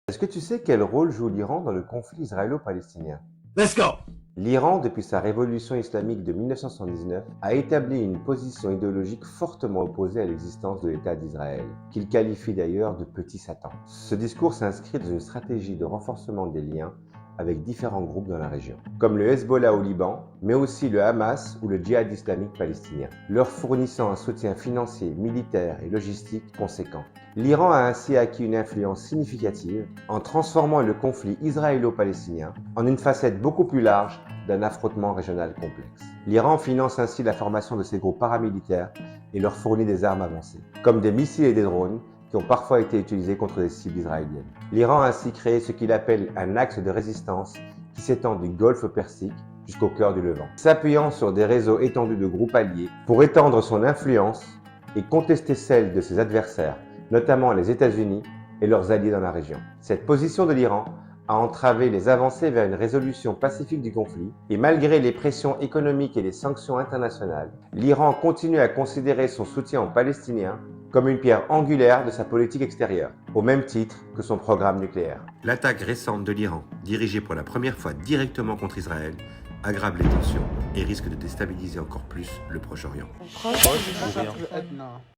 Est-ce que tu sais quel rôle joue l'Iran dans le conflit israélo-palestinien? Let's go! L'Iran, depuis sa révolution islamique de 1979, a établi une position idéologique fortement opposée à l'existence de l'État d'Israël, qu'il qualifie d'ailleurs de petit Satan. Ce discours s'inscrit dans une stratégie de renforcement des liens avec différents groupes dans la région, comme le Hezbollah au Liban, mais aussi le Hamas ou le djihad islamique palestinien, leur fournissant un soutien financier, militaire et logistique conséquent. L'Iran a ainsi acquis une influence significative en transformant le conflit israélo-palestinien en une facette beaucoup plus large d'un affrontement régional complexe. L'Iran finance ainsi la formation de ces groupes paramilitaires et leur fournit des armes avancées, comme des missiles et des drones, qui ont parfois été utilisés contre des cibles israéliennes. L'Iran a ainsi créé ce qu'il appelle un axe de résistance qui s'étend du Golfe Persique jusqu'au cœur du Levant, s'appuyant sur des réseaux étendus de groupes alliés pour étendre son influence et contester celle de ses adversaires, notamment les États-Unis et leurs alliés dans la région. Cette position de l'Iran a entravé les avancées vers une résolution pacifique du conflit, et malgré les pressions économiques et les sanctions internationales, l'Iran continue à considérer son soutien aux Palestiniens comme une pierre angulaire de sa politique extérieure, au même titre que son programme nucléaire. L'attaque récente de l'Iran, dirigée pour la première fois directement contre Israël, aggrave les tensions et risque de déstabiliser encore plus le Proche-Orient.